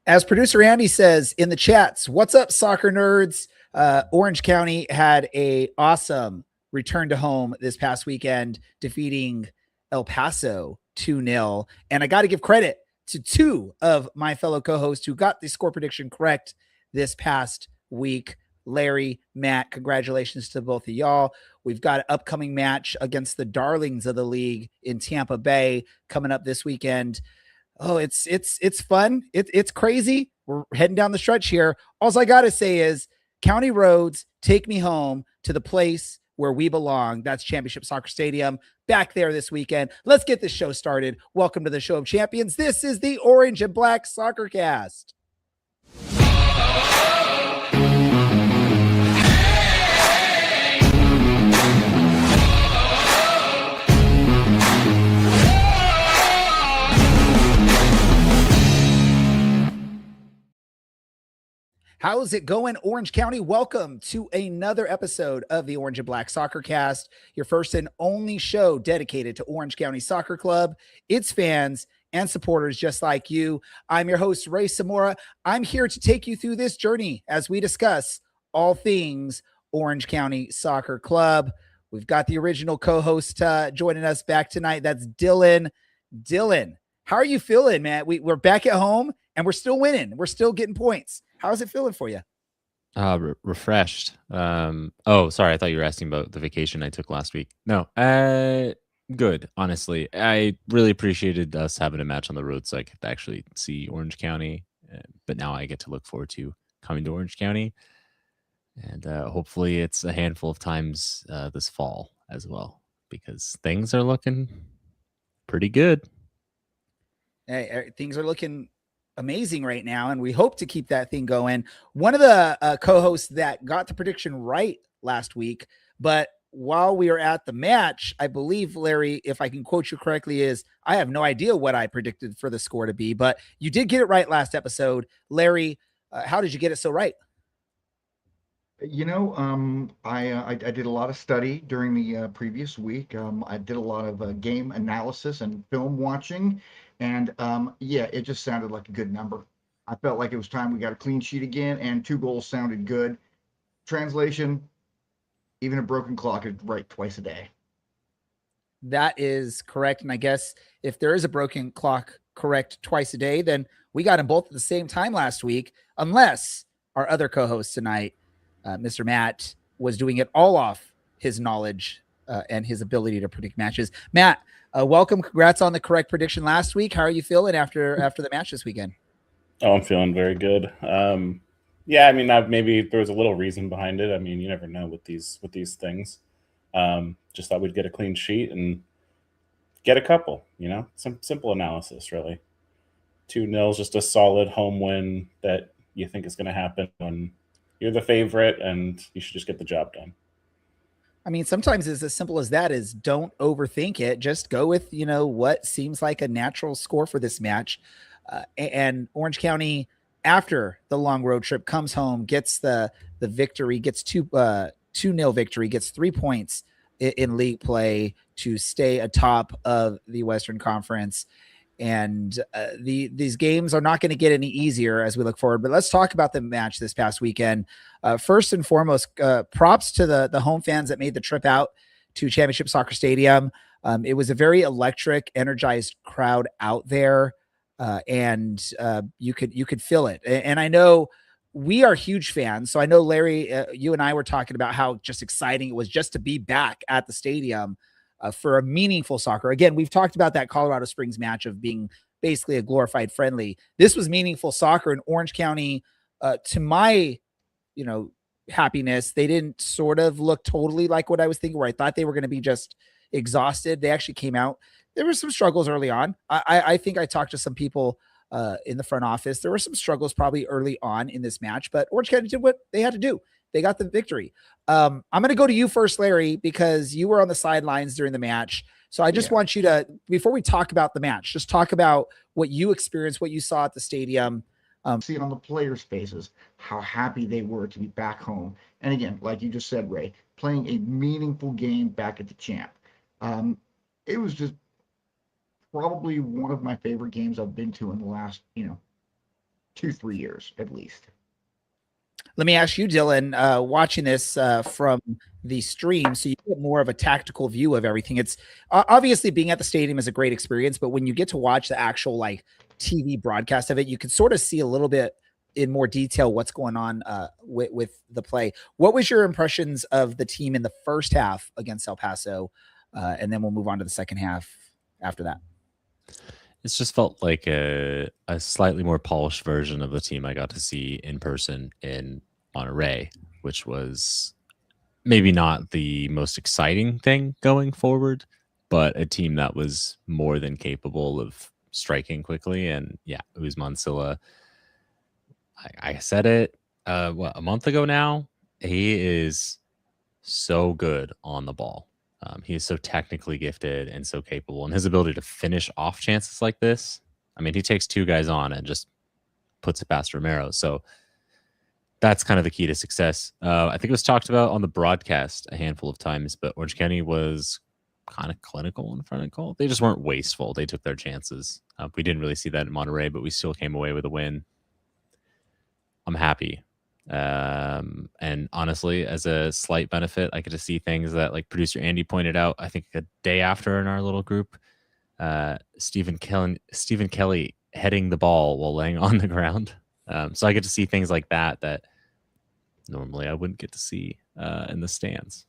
As producer Andy says in the chats, what's up, soccer nerds? Orange County had a awesome return to home this past weekend, defeating El Paso 2-0. And I got to give credit to two of my fellow co-hosts who got the score prediction correct this past week. Larry, Matt, congratulations to both of y'all. We've got an upcoming match against the darlings of the league in Tampa Bay coming up this weekend. Oh, it's fun. It's crazy. We're heading down the stretch here. All I got to say is County Roads, take me home to the place where we belong. That's Championship Soccer Stadium back there this weekend. Let's get this show started. Welcome to the Show of Champions. This is the Orange and Black SoccerCast. How's it going, Orange County? Welcome to another episode of the Orange and Black SoccerCast, your first and only show dedicated to Orange County Soccer Club, its fans, and supporters just like you. I'm your host, Ray Samora. I'm here to take you through this journey as we discuss all things Orange County Soccer Club. We've got the original co-host joining us back tonight. That's Dylan. Dylan, how are you feeling, man? We're back at home, and we're still winning. We're still getting points. How's it feeling for you? Refreshed. Oh, sorry. I thought you were asking about the vacation I took last week. No, good. Honestly, I really appreciated us having a match on the road so I could actually see Orange County. But now I get to look forward to coming to Orange County. And hopefully it's a handful of times this fall as well, because things are looking pretty good. Hey, things are looking amazing right now, and we hope to keep that thing going. One of the co-hosts that got the prediction right last week, but while we were at the match, I believe, Larry, if I can quote you correctly, is I have no idea what I predicted for the score to be, but you did get it right last episode. Larry, how did you get it so right? You know, I did a lot of study during the previous week. I did a lot of game analysis and film watching, and yeah, it just sounded like a good number. I felt like it was time we got a clean sheet again, and 2 goals sounded good. Translation, even a broken clock is right twice a day. That is correct, and I guess if there is a broken clock correct twice a day, then we got them both at the same time last week, unless our other co-host tonight, Mr. Matt, was doing it all off his knowledge and his ability to predict matches. Matt, welcome. Congrats on the correct prediction last week. How are you feeling after the match this weekend? Oh, I'm feeling very good. Yeah, I mean, maybe there was a little reason behind it. I mean, you never know with these things. Just thought we'd get a clean sheet and get a couple. You know, some simple analysis, really. 2-0 is just a solid home win that you think is going to happen when you're the favorite, and you should just get the job done. I mean, sometimes it's as simple as that, is don't overthink it. Just go with, what seems like a natural score for this match. And Orange County, after the long road trip, comes home, gets the victory, gets 2-0 victory, gets 3 points in league play to stay atop of the Western Conference. And these games are not going to get any easier as we look forward. But let's talk about the match this past weekend. First and foremost, props to the home fans that made the trip out to Championship Soccer Stadium. It was a very electric, energized crowd out there, and you could feel it. And I know we are huge fans. So I know, Larry, you and I were talking about how just exciting it was just to be back at the stadium. For a meaningful soccer. Again, we've talked about that Colorado Springs match of being basically a glorified friendly. This was meaningful soccer in Orange County. To my, happiness, they didn't sort of look totally like what I was thinking, where I thought they were going to be just exhausted. They actually came out. There were some struggles early on. I think I talked to some people in the front office. There were some struggles probably early on in this match, but Orange County did what they had to do. They got the victory. I'm going to go to you first, Larry, because you were on the sidelines during the match. So I just want you to, before we talk about the match, just talk about what you experienced, what you saw at the stadium. See it on the players' faces, how happy they were to be back home. And again, like you just said, Ray, playing a meaningful game back at the Champ. It was just probably one of my favorite games I've been to in the last, 2-3 years at least. Let me ask you, Dylan, watching this from the stream, so you get more of a tactical view of everything. It's obviously being at the stadium is a great experience, but when you get to watch the actual like TV broadcast of it, you can sort of see a little bit in more detail what's going on with the play. What was your impressions of the team in the first half against El Paso? And then we'll move on to the second half after that. It's just felt like a slightly more polished version of the team I got to see in person in Monterey, which was maybe not the most exciting thing going forward, but a team that was more than capable of striking quickly. And yeah, Usman Silla, I said it a month ago now. He is so good on the ball. He is so technically gifted and so capable, and his ability to finish off chances like this. I mean, he takes two guys on and just puts it past Romero. So that's kind of the key to success. I think it was talked about on the broadcast a handful of times, but Orange County was kind of clinical in front of goal. They just weren't wasteful. They took their chances. We didn't really see that in Monterey, but we still came away with a win. I'm happy. And honestly, as a slight benefit, I get to see things that, like producer Andy pointed out, I think a day after in our little group, Stephen Kelly heading the ball while laying on the ground. So I get to see things like that normally I wouldn't get to see in the stands.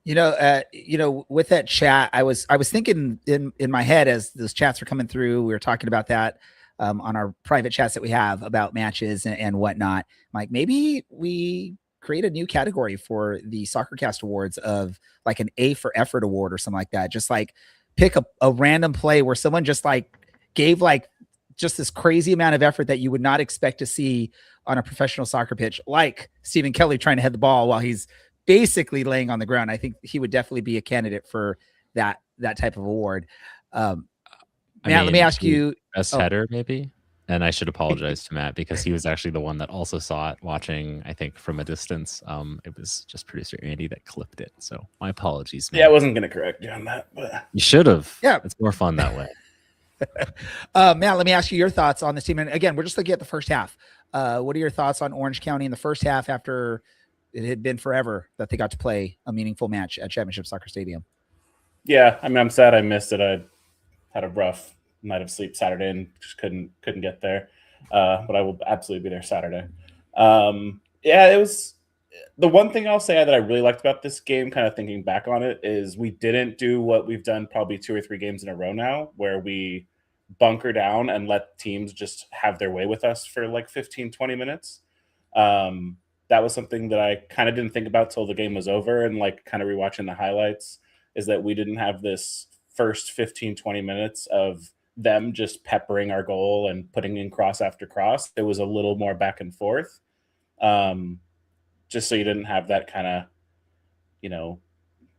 With that chat, I was thinking in my head as those chats were coming through, we were talking about that on our private chats that we have about matches and whatnot. Like maybe we create a new category for the SoccerCast awards of like an A for effort award or something like that. Just like pick a random play where someone just like gave like just this crazy amount of effort that you would not expect to see on a professional soccer pitch, like Stephen Kelly trying to head the ball while he's basically laying on the ground. I think he would definitely be a candidate for that type of award. Matt, let me ask you. Best header, maybe? And I should apologize to Matt because he was actually the one that also saw it watching, I think, from a distance. It was just producer Andy that clipped it. So my apologies, Matt. Yeah, I wasn't going to correct you on that, but you should have. Yeah. It's more fun that way. Matt, let me ask you your thoughts on this team. And again, we're just looking at the first half. What are your thoughts on Orange County in the first half after it had been forever that they got to play a meaningful match at Championship Soccer Stadium? Yeah, I mean, I'm sad I missed it. I had a rough night of sleep Saturday and just couldn't get there. But I will absolutely be there Saturday. Yeah, it was the one thing I'll say that I really liked about this game, kind of thinking back on it, is we didn't do what we've done probably 2 or 3 games in a row now, where we bunker down and let teams just have their way with us for like 15, 20 minutes. That was something that I kind of didn't think about till the game was over, and like kind of rewatching the highlights is that we didn't have this first 15, 20 minutes of them just peppering our goal and putting in cross after cross. It was a little more back and forth. Just so you didn't have that kind of,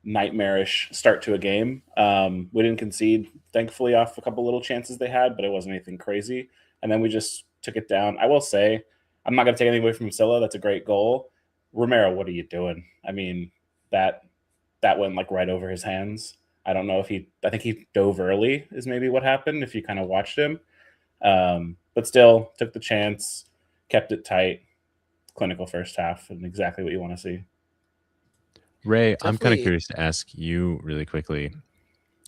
nightmarish start to a game. We didn't concede, thankfully, off a couple little chances they had, but it wasn't anything crazy. And then we just took it down. I will say, I'm not going to take anything away from Silla. That's a great goal. Romero, what are you doing? I mean, that went like right over his hands. I don't know if I think he dove early is maybe what happened if you kind of watched him. But still took the chance, kept it tight, clinical first half, and exactly what you want to see. Ray, I'm kind of curious to ask you really quickly.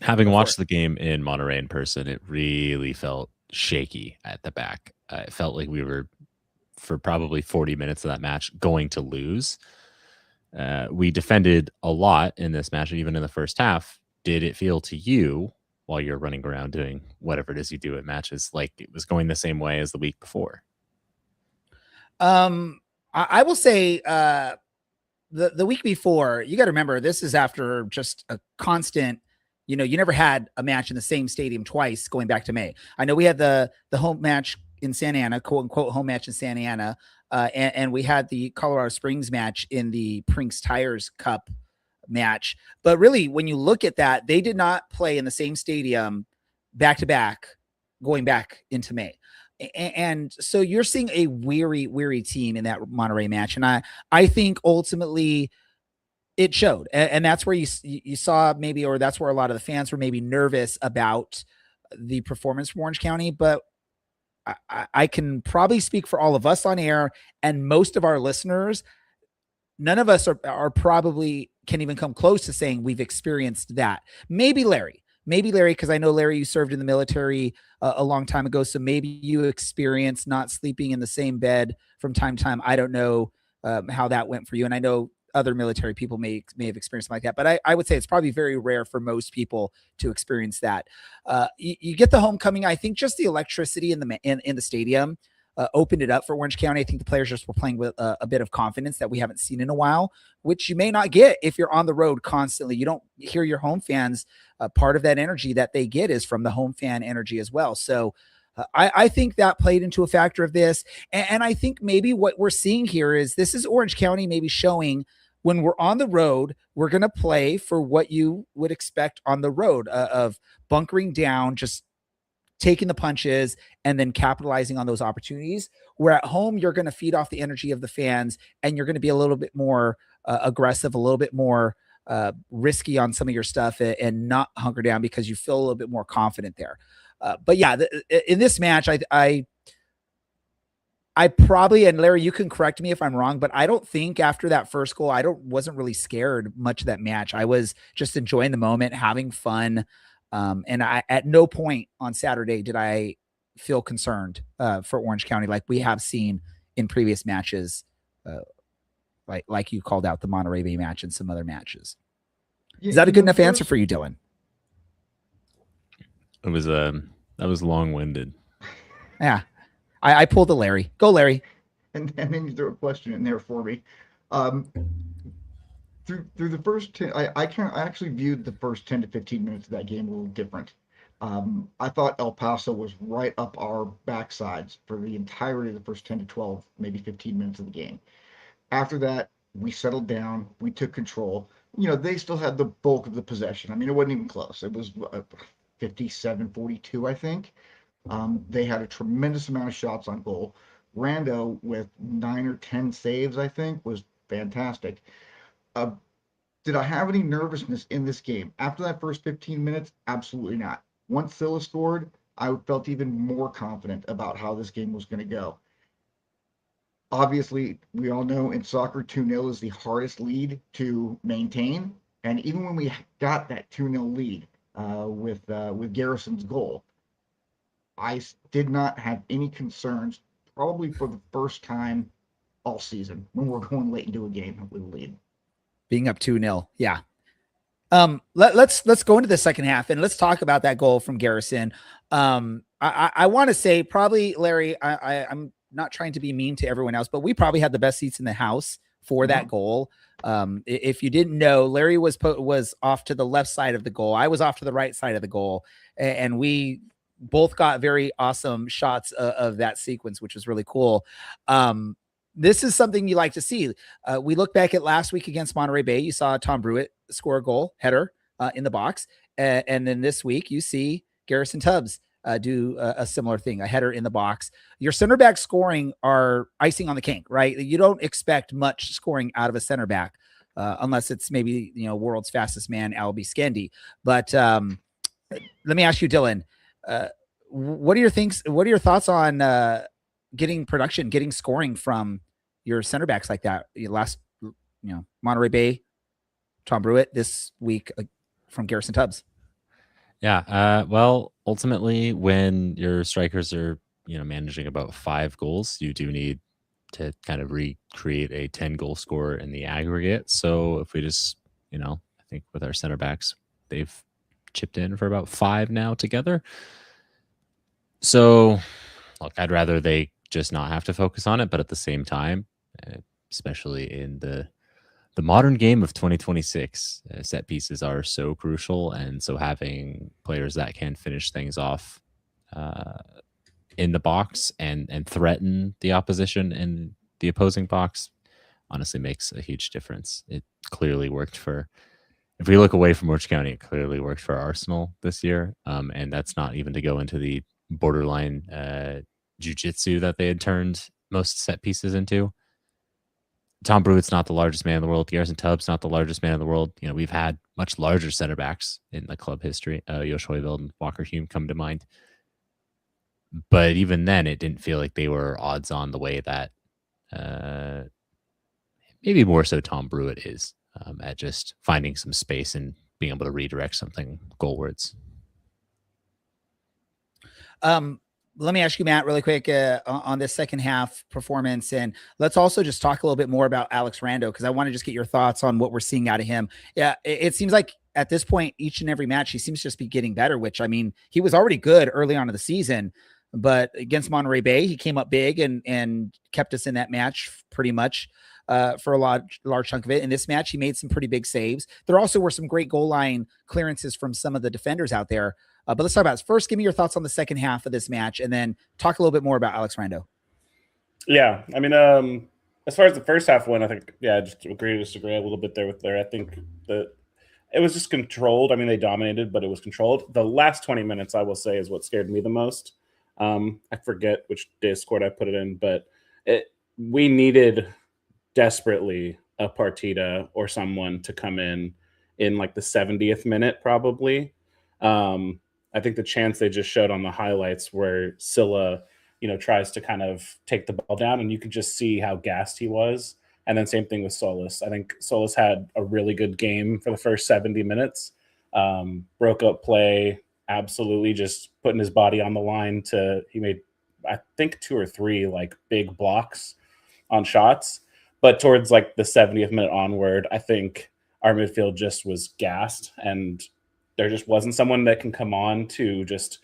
Having watched the game in Monterey in person, it really felt shaky at the back. It felt like we were, for probably 40 minutes of that match, going to lose. We defended a lot in this match, even in the first half. Did it feel to you, while you're running around doing whatever it is you do at matches, like it was going the same way as the week before? I will say the week before, you got to remember, this is after just a constant, you never had a match in the same stadium twice going back to May. I know we had the home match in Santa Ana, quote unquote home match in Santa Ana. And we had the Colorado Springs match in the Prinks Tires Cup match. But really, when you look at that, they did not play in the same stadium back to back, going back into May. And so you're seeing a weary team in that Monterey match. And I think ultimately it showed. And that's where you saw maybe, or that's where a lot of the fans were maybe nervous about the performance from Orange County. But I can probably speak for all of us on air and most of our listeners. None of us are probably can even come close to saying we've experienced that. Maybe Larry, because I know Larry, you served in the military a long time ago. So maybe you experienced not sleeping in the same bed from time to time. I don't know how that went for you. And I know other military people may have experienced something like that, but I would say it's probably very rare for most people to experience that. You get the homecoming. I think just the electricity in the stadium opened it up for Orange County. I think the players just were playing with a bit of confidence that we haven't seen in a while, which you may not get if you're on the road constantly. You don't hear your home fans. Part of that energy that they get is from the home fan energy as well. So I think that played into a factor of this. And I think maybe what we're seeing here is this is Orange County maybe showing when we're on the road, we're going to play for what you would expect on the road of bunkering down, just taking the punches and then capitalizing on those opportunities. Where at home, you're going to feed off the energy of the fans and you're going to be a little bit more aggressive, a little bit more risky on some of your stuff and not hunker down because you feel a little bit more confident there. But yeah, in this match, I probably, and Larry, you can correct me if I'm wrong, but I don't think after that first goal, wasn't really scared much of that match. I was just enjoying the moment, having fun. And at no point on Saturday did I feel concerned for Orange County like we have seen in previous matches, like you called out the Monterey Bay match and some other matches. Is that a good enough answer for you, Dylan? It was that was long-winded. Yeah, I pulled the Larry. Go, Larry. And then you throw a question in there for me. Through the first 10, I actually viewed the first 10 to 15 minutes of that game a little different. I thought El Paso was right up our backsides for the entirety of the first 10 to 12, maybe 15 minutes of the game. After that, we settled down. We took control. They still had the bulk of the possession. I mean, it wasn't even close. It was 57-42, I think. They had a tremendous amount of shots on goal. Rando with 9 or 10 saves, I think, was fantastic. Did I have any nervousness in this game? After that first 15 minutes, absolutely not. Once Silla scored, I felt even more confident about how this game was going to go. Obviously, we all know in soccer, 2-0 is the hardest lead to maintain. And even when we got that 2-0 lead with Garrison's goal, I did not have any concerns, probably for the first time all season, when we're going late into a game with a lead. Being up 2-0. Yeah. Let's go into the second half and let's talk about that goal from Garrison. I want to say probably, Larry, I'm not trying to be mean to everyone else, but we probably had the best seats in the house for that goal. If you didn't know, Larry was off to the left side of the goal. I was off to the right side of the goal, and we both got very awesome shots of that sequence, which was really cool. This is something you like to see. We look back at last week against Monterey Bay. You saw Tom Brewitt score a goal header in the box. And then this week you see Garrison Tubbs do a similar thing, a header in the box. Your center back scoring are icing on the cake, right? You don't expect much scoring out of a center back unless it's maybe, world's fastest man, Albie Skendi. But let me ask you, Dylan, what are your thoughts on getting scoring from your center backs like that? Monterey Bay, Tom Brewitt, this week from Garrison Tubbs. Yeah. Well, ultimately, when your strikers are, managing about 5 goals, you do need to kind of recreate a 10-goal score in the aggregate. So if we just, I think with our center backs, they've chipped in for about 5 now together. So look, I'd rather they just not have to focus on it, but at the same time, especially in the modern game of 2026, set pieces are so crucial, and so having players that can finish things off in the box and threaten the opposition in the opposing box honestly makes a huge difference. It clearly worked if we look away from Orange County, it clearly worked for Arsenal this year, and that's not even to go into the borderline jiu-jitsu that they had turned most set pieces into. Tom Brewitt's not the largest man in the world. Garrison Tubbs not the largest man in the world. We've had much larger center backs in the club history. Josh Hoyveld and Walker Hume come to mind. But even then, it didn't feel like they were odds on the way that maybe more so Tom Brewitt is at just finding some space and being able to redirect something goalwards. Let me ask you, Matt, really quick on this second half performance. And let's also just talk a little bit more about Alex Rando, because I want to just get your thoughts on what we're seeing out of him. Yeah, it seems like at this point, each and every match, he seems to just be getting better, which, I mean, he was already good early on in the season, but against Monterey Bay, he came up big and kept us in that match pretty much for a large chunk of it. In this match, he made some pretty big saves. There also were some great goal line clearances from some of the defenders out there. But let's talk about this. First, give me your thoughts on the second half of this match, and then talk a little bit more about Alex Rando. Yeah, I mean, as far as the first half went, I think, I just agree to disagree a little bit there. I think that it was just controlled. I mean, they dominated, but it was controlled. The last 20 minutes, I will say, is what scared me the most. I forget which Discord I put it in, but we needed desperately a Partita or someone to come in like the 70th minute, probably. I think the chance they just showed on the highlights where Silla, tries to kind of take the ball down, and you could just see how gassed he was. And then same thing with Solis. I think Solis had a really good game for the first 70 minutes. Broke up play, absolutely just putting his body on the line he made, I think, 2 or 3 like big blocks on shots. But towards like the 70th minute onward, I think our midfield just was gassed, and there just wasn't someone that can come on to just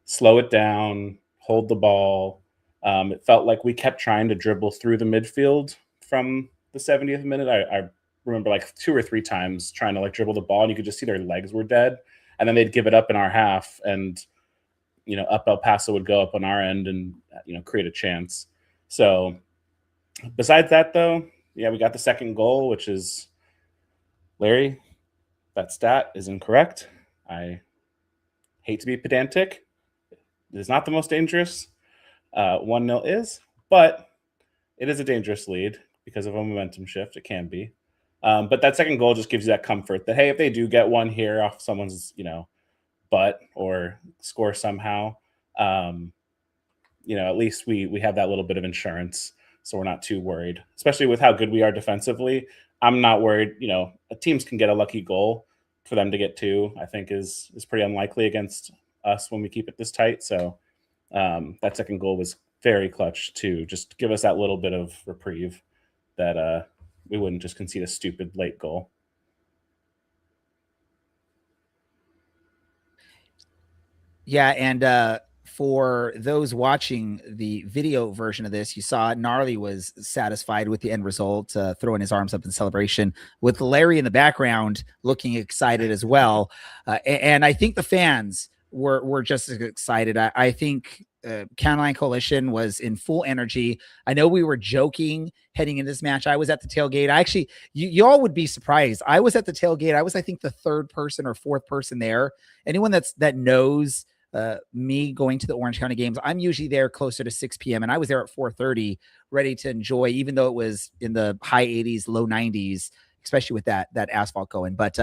slow it down, hold the ball. It felt like we kept trying to dribble through the midfield from the 70th minute. I remember like 2 or 3 times trying to like dribble the ball, and you could just see their legs were dead. And then they'd give it up in our half, and, up El Paso would go up on our end and, create a chance. So besides that, though, yeah, we got the second goal, which is Larry. That stat is incorrect. I hate to be pedantic. It is not the most dangerous. 1-0 is, but it is a dangerous lead because of a momentum shift. It can be. But that second goal just gives you that comfort that, hey, if they do get one here off someone's, butt or score somehow, at least we have that little bit of insurance. So we're not too worried, especially with how good we are defensively. I'm not worried. Teams can get a lucky goal. For them to get 2, I think is pretty unlikely against us when we keep it this tight. So that second goal was very clutch to just give us that little bit of reprieve that we wouldn't just concede a stupid late goal. Yeah, and for those watching the video version of this, you saw Gnarly was satisfied with the end result, throwing his arms up in celebration, with Larry in the background looking excited as well. And I think the fans were just as excited. I think County Coalition was in full energy. I know we were joking heading into this match. I was at the tailgate. I actually, you all would be surprised. I was at the tailgate. I was, I think, the 3rd person or 4th person there. Anyone that knows me going to the Orange County games, I'm usually there closer to 6 p.m. and I was there at 4:30, ready to enjoy, even though it was in the high 80s, low 90s, especially with that asphalt going. But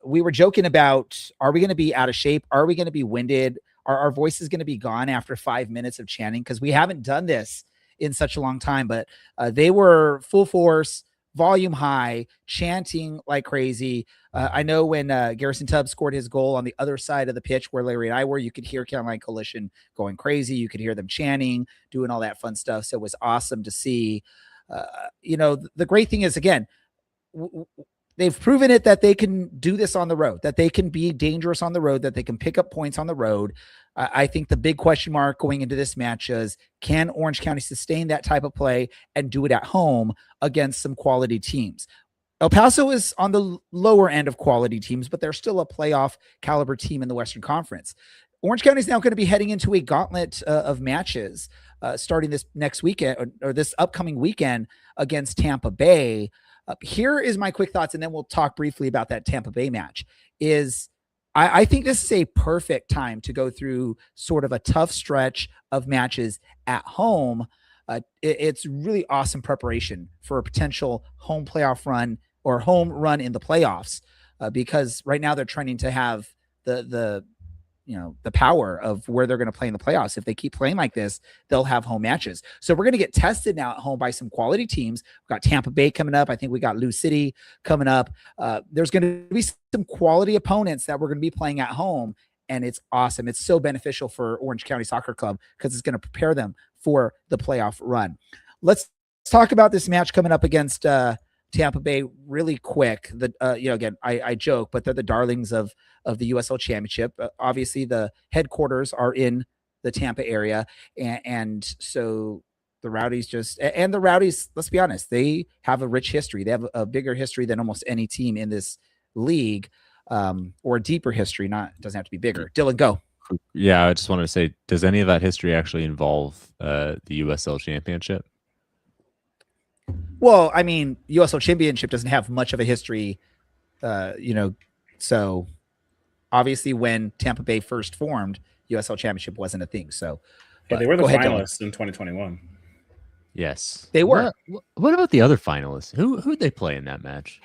we were joking about, are we going to be out of shape? Are we going to be winded? Are our voices going to be gone after 5 minutes of chanting? Because we haven't done this in such a long time. But they were full force, volume high, chanting like crazy. I know when Garrison Tubbs scored his goal on the other side of the pitch where Larry and I were, you could hear Caroline Coalition going crazy. You could hear them chanting, doing all that fun stuff. So it was awesome to see. The great thing is, again, they've proven it that they can do this on the road, that they can be dangerous on the road, that they can pick up points on the road. I think the big question mark going into this match is, can Orange County sustain that type of play and do it at home against some quality teams? El Paso is on the lower end of quality teams, but they're still a playoff caliber team in the Western Conference. Orange County is now going to be heading into a gauntlet of matches starting this next weekend or this upcoming weekend against Tampa Bay. Here is my quick thoughts, and then we'll talk briefly about that Tampa Bay match. I think this is a perfect time to go through sort of a tough stretch of matches at home. It's really awesome preparation for a potential home playoff run or home run in the playoffs, because right now they're trending to have the the power of where they're going to play in the playoffs. If they keep playing like this, they'll have home matches. So we're going to get tested now at home by some quality teams. We've got Tampa Bay coming up. I think we got Louisville City coming up. There's going to be some quality opponents that we're going to be playing at home. And it's awesome. It's so beneficial for Orange County Soccer Club because it's going to prepare them for the playoff run. Let's talk about this match coming up against Tampa Bay really quick. Again, I joke, but they're the darlings of the USL Championship. Obviously, the headquarters are in the Tampa area, and so the Rowdies let's be honest, they have a rich history. They have a bigger history than almost any team in this league, or a deeper history. Doesn't have to be bigger. Dylan, go. Yeah, I just wanted to say, does any of that history actually involve the USL Championship? Well, I mean, USL Championship doesn't have much of a history, so obviously when Tampa Bay first formed, USL Championship wasn't a thing. So yeah, they were the finalists Dylan. in 2021. Yes, they were. What about the other finalists? Who'd they play in that match?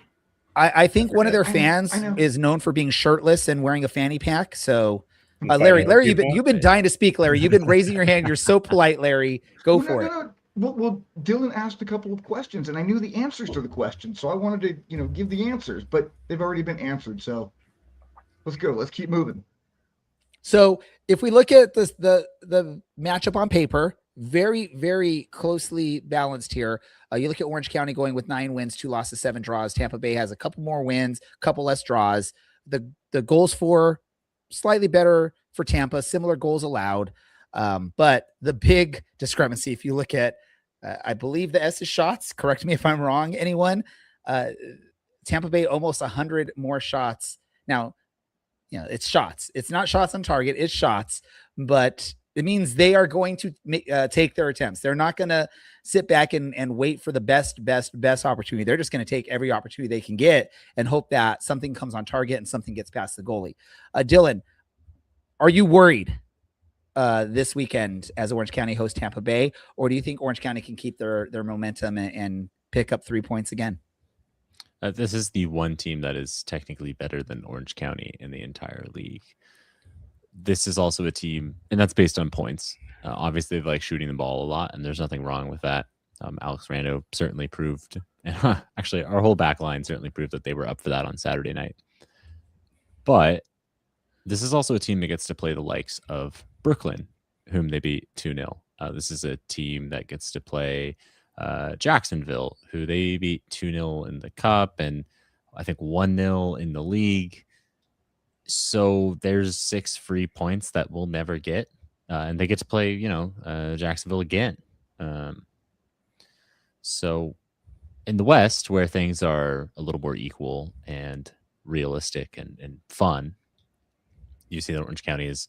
I think one of their fans is known for being shirtless and wearing a fanny pack. So Larry, you've been dying to speak, Larry. You've been raising your hand. You're so polite, Larry. Go for it. Well, Dylan asked a couple of questions, and I knew the answers to the questions, so I wanted to, give the answers, but they've already been answered. So let's go. Let's keep moving. So if we look at this, the matchup on paper, very, very closely balanced here. You look at Orange County going with 9 wins, 2 losses, 7 draws. Tampa Bay has a couple more wins, couple less draws. The goals for slightly better for Tampa, similar goals allowed. But the big discrepancy, if you look at, I believe the S is shots. Correct me if I'm wrong, anyone. Tampa Bay almost 100 more shots. Now, it's shots. It's not shots on target. It's shots. But it means they are going to take their attempts. They're not going to sit back and wait for the best opportunity. They're just going to take every opportunity they can get and hope that something comes on target and something gets past the goalie. Dylan, are you worried this weekend as Orange County hosts Tampa Bay, or do you think Orange County can keep their momentum and pick up 3 points again? This is the one team that is technically better than Orange County in the entire league. This is also a team, and that's based on points. Obviously, they like shooting the ball a lot, and there's nothing wrong with that. Alex Rando certainly proved, actually, our whole back line certainly proved that they were up for that on Saturday night. But this is also a team that gets to play the likes of Brooklyn, whom they beat 2-0. This is a team that gets to play Jacksonville, who they beat 2-0 in the Cup, and I think 1-0 in the league. So there's 6 free points that we'll never get. And they get to play, Jacksonville again. So in the West, where things are a little more equal and realistic and fun, you see that Orange County is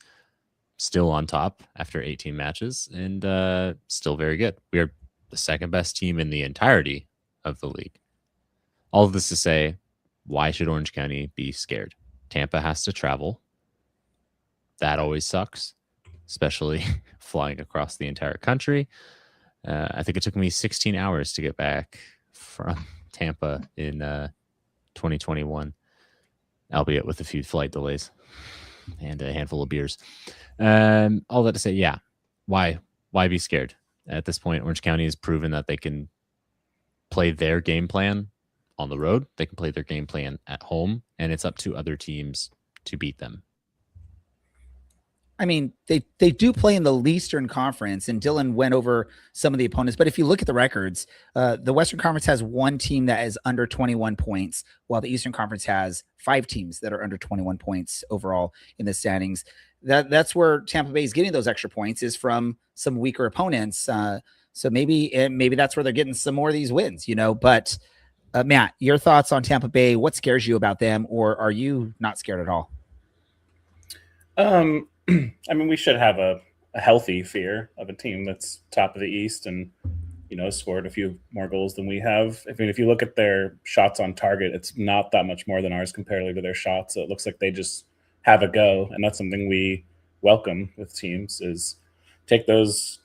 still on top after 18 matches and still very good. We are the second best team in the entirety of the league. All of this to say, why should Orange County be scared? Tampa has to travel. That always sucks, especially flying across the entire country. I think it took me 16 hours to get back from Tampa in 2021, albeit with a few flight delays and a handful of beers. All that to say, yeah, why be scared? At this point, Orange County has proven that they can play their game plan on the road. They can play their game plan at home, and it's up to other teams to beat them. I mean, they do play in the Leastern Conference, and Dylan went over some of the opponents. But if you look at the records, the Western Conference has one team that is under 21 points, while the Eastern Conference has 5 teams that are under 21 points overall in the standings. That's where Tampa Bay is getting those extra points, is from some weaker opponents. So maybe that's where they're getting some more of these wins, But Matt, your thoughts on Tampa Bay? What scares you about them, or are you not scared at all? I mean, we should have a healthy fear of a team that's top of the East and, scored a few more goals than we have. I mean, if you look at their shots on target, it's not that much more than ours comparatively to their shots. So it looks like they just have a go. And that's something we welcome with teams, is take those,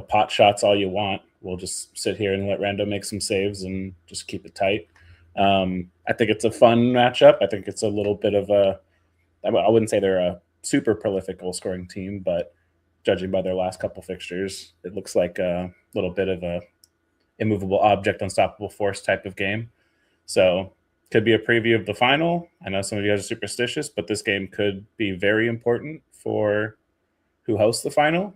pot shots all you want. We'll just sit here and let Rando make some saves and just keep it tight. I think it's a fun matchup. I think it's a little bit of I wouldn't say they're a super prolific goal scoring team, but judging by their last couple fixtures, it looks like a little bit of a immovable object, unstoppable force type of game. So could be a preview of the final. I know some of you guys are superstitious, but this game could be very important for who hosts the final.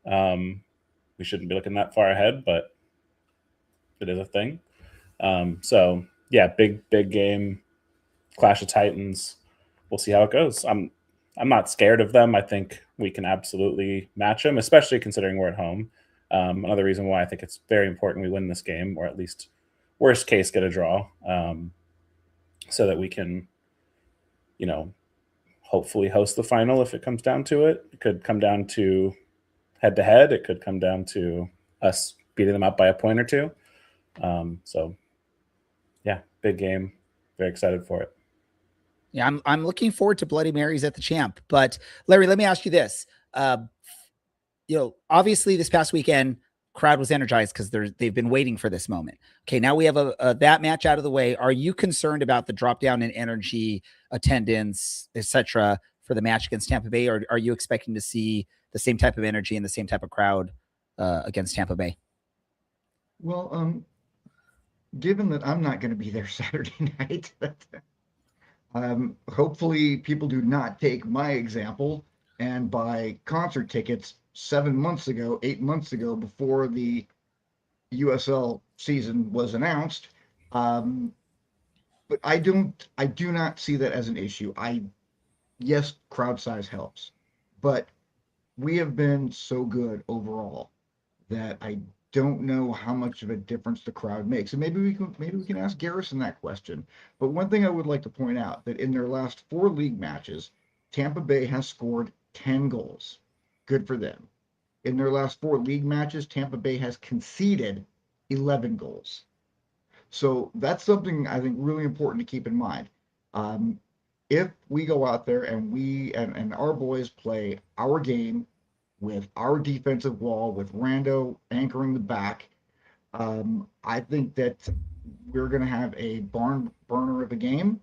We shouldn't be looking that far ahead, but it is a thing. So yeah, big game, clash of titans. We'll see how it goes. I'm not scared of them. I think we can absolutely match them, especially considering we're at home. Another reason why I think it's very important we win this game, or at least worst case get a draw, so that we can, hopefully host the final if it comes down to it. It could come down to head-to-head. It could come down to us beating them up by a point or two. So, yeah, big game. Very excited for it. Yeah, I'm looking forward to Bloody Marys at the Champ. But Larry, let me ask you this. Obviously this past weekend, crowd was energized because they've been waiting for this moment. Okay, now we have that match out of the way. Are you concerned about the drop down in energy, attendance, etc. for the match against Tampa Bay, or are you expecting to see the same type of energy and the same type of crowd against Tampa Bay? Well, given that I'm not going to be there Saturday night, hopefully people do not take my example and buy concert tickets 8 months ago, before the USL season was announced. But I do not see that as an issue. Yes, crowd size helps, but we have been so good overall that I don't know how much of a difference the crowd makes. And maybe we can ask Garrison that question. But one thing I would like to point out, that in their last 4 league matches, Tampa Bay has scored 10 goals. Good for them. In their last 4 league matches, Tampa Bay has conceded 11 goals. So that's something I think really important to keep in mind. If we go out there and and our boys play our game with our defensive wall, with Rando anchoring the back, I think that we're going to have a barn burner of a game.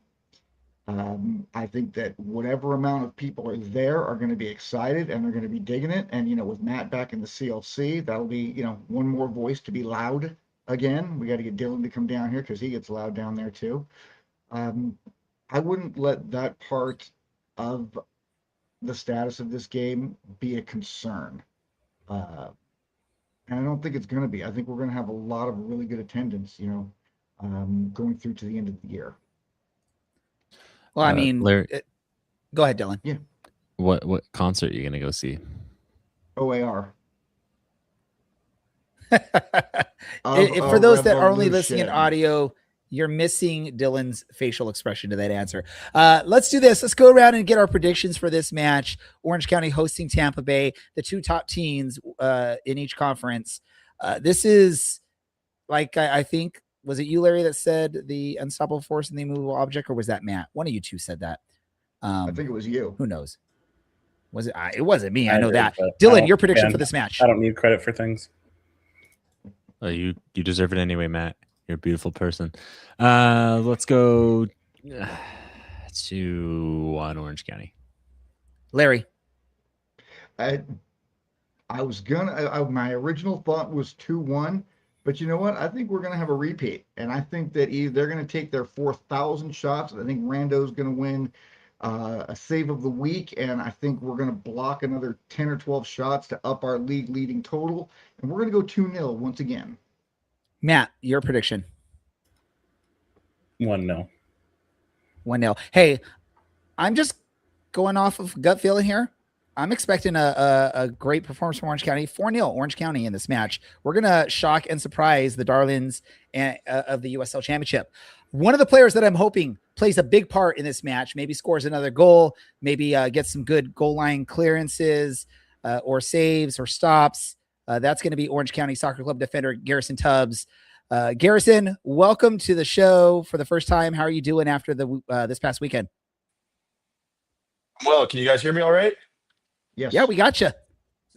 I think that whatever amount of people are there are going to be excited and they're going to be digging it. And, with Matt back in the CLC, that'll be, one more voice to be loud again. We got to get Dylan to come down here because he gets loud down there too. I wouldn't let that part of the status of this game be a concern. And I don't think it's going to be. I think we're going to have a lot of really good attendance, going through to the end of the year. Well, I mean, Larry, go ahead, Dylan. Yeah. What concert are you going to go see? OAR. For those that are only listening in audio, you're missing Dylan's facial expression to that answer. Let's do this. Let's go around and get our predictions for this match. Orange County hosting Tampa Bay, the 2 top teams in each conference. This is like, I think, was it you, Larry, that said the unstoppable force and the immovable object, or was that Matt? One of you two said that. I think it was you. Who knows? Was it? It wasn't me. I know agree, that. but Dylan, your prediction for this match. I don't need credit for things. You deserve it anyway, Matt. You're a beautiful person. Let's go to Orange County. Larry. I was my original thought was 2-1, but you know what? I think we're going to have a repeat, and I think that they're going to take their 4,000 shots. I think Rando's going to win a save of the week, and I think we're going to block another 10 or 12 shots to up our league leading total, and we're going to go 2-0 once again. Matt, your prediction. 1-0. 1-0. Hey, I'm just going off of gut feeling here. I'm expecting a great performance from Orange County. 4-0 Orange County in this match. We're going to shock and surprise the darlings of the USL Championship. One of the players that I'm hoping plays a big part in this match, maybe scores another goal, maybe gets some good goal line clearances or saves or stops. That's going to be Orange County Soccer Club defender Garrison Tubbs. Garrison, welcome to the show for the first time. How are you doing after this past weekend? Well, can you guys hear me all right? Yes. Yeah, we got you.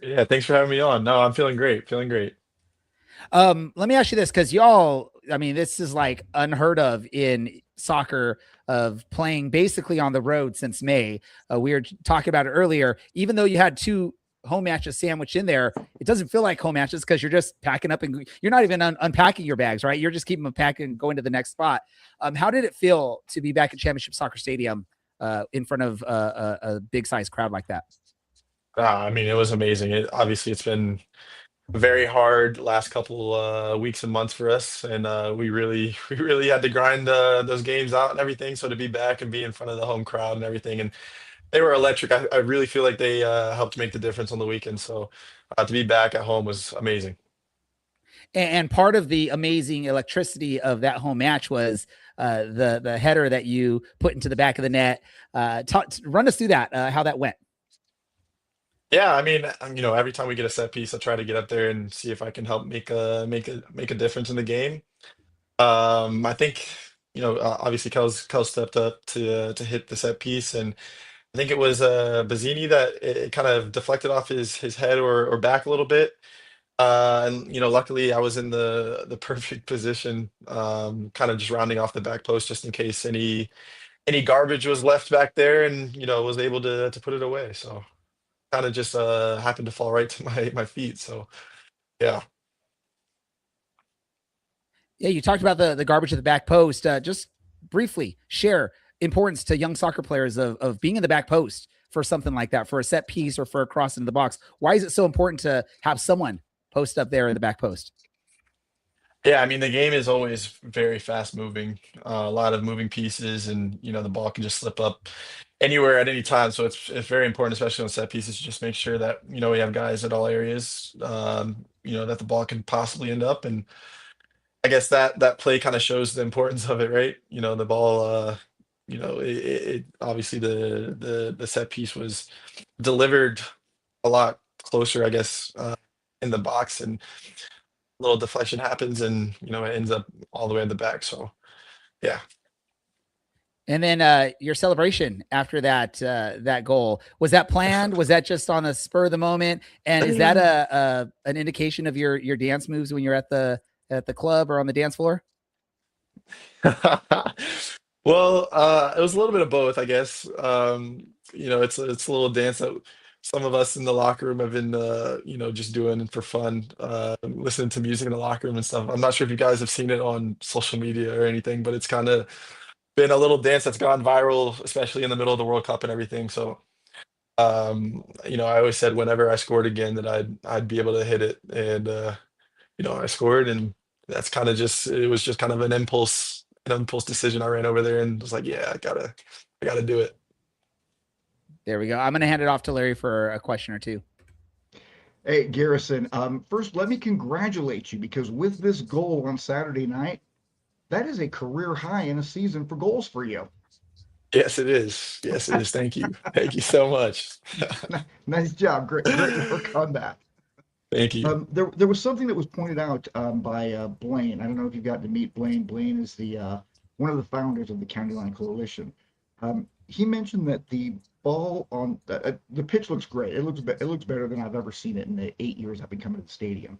Yeah, thanks for having me on. No, I'm feeling great. Let me ask you this, because y'all, I mean, this is like unheard of in soccer of playing basically on the road since May. We were talking about it earlier. Even though you had 2 home matches sandwiched in there, it doesn't feel like home matches because you're just packing up and you're not even unpacking your bags, right? You're just keeping them packed and going to the next spot. How did it feel to be back at Championship Soccer Stadium in front of a big size crowd like that? I mean, it was amazing. Obviously, it's been very hard last couple weeks and months for us, and we really we really had to grind those games out and everything. So to be back and be in front of the home crowd and everything, and they were electric. I really feel like they helped make the difference on the weekend. So to be back at home was amazing. And part of the amazing electricity of that home match was the header that you put into the back of the net. Run us through that, how that went. Yeah, I mean, every time we get a set piece, I try to get up there and see if I can help make a difference in the game. I think obviously Kel stepped up to hit the set piece, and I think it was Bazzini that it kind of deflected off his head or back a little bit. And luckily I was in the perfect position, kind of just rounding off the back post just in case any garbage was left back there, and was able to put it away. So kind of just happened to fall right to my feet. So yeah. Yeah, you talked about the garbage at the back post. Just briefly share importance to young soccer players of being in the back post for something like that, for a set piece or for a cross into the box. Why is it so important to have someone post up there in the back post? Yeah, I mean, the game is always very fast moving, a lot of moving pieces, and the ball can just slip up anywhere at any time. So it's very important, especially on set pieces, to just make sure that we have guys at all areas, that the ball can possibly end up. And I guess that play kind of shows the importance of it, right? The ball, it obviously the set piece was delivered a lot closer, I guess, in the box, and little deflection happens, and it ends up all the way in the back. So yeah. And then your celebration after that goal, was that planned? Was that just on the spur of the moment? And is that an indication of your dance moves when you're at the club or on the dance floor? Well, it was a little bit of both, I guess. It's a little dance that some of us in the locker room have been, just doing for fun, listening to music in the locker room and stuff. I'm not sure if you guys have seen it on social media or anything, but it's kind of been a little dance that's gone viral, especially in the middle of the World Cup and everything. So, I always said whenever I scored again that I'd be able to hit it, and I scored, and it was just kind of an impulse decision. I ran over there and was like, yeah, I gotta do it. There we go. I'm going to hand it off to Larry for a question or two. Hey, Garrison, first, let me congratulate you, because with this goal on Saturday night, that is a career high in a season for goals for you. Yes, it is. Yes, it is. Thank you. Thank you so much. Nice job. Great work on that. Thank you. There was something that was pointed out by Blaine. I don't know if you've gotten to meet Blaine. Blaine is the one of the founders of the County Line Coalition. He mentioned that the ball on the pitch looks great. It looks better than I've ever seen it in the 8 years I've been coming to the stadium.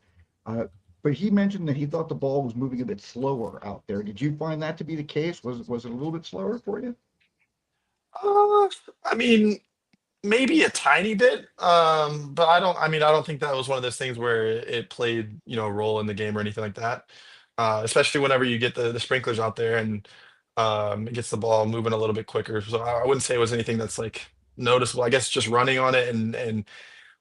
But he mentioned that he thought the ball was moving a bit slower out there. Did you find that to be the case? Was it a little bit slower for you? I mean, maybe a tiny bit, but I don't think that was one of those things where it played, a role in the game or anything like that. Especially whenever you get the sprinklers out there, and it gets the ball moving a little bit quicker. So I wouldn't say it was anything that's like noticeable. I guess just running on it, and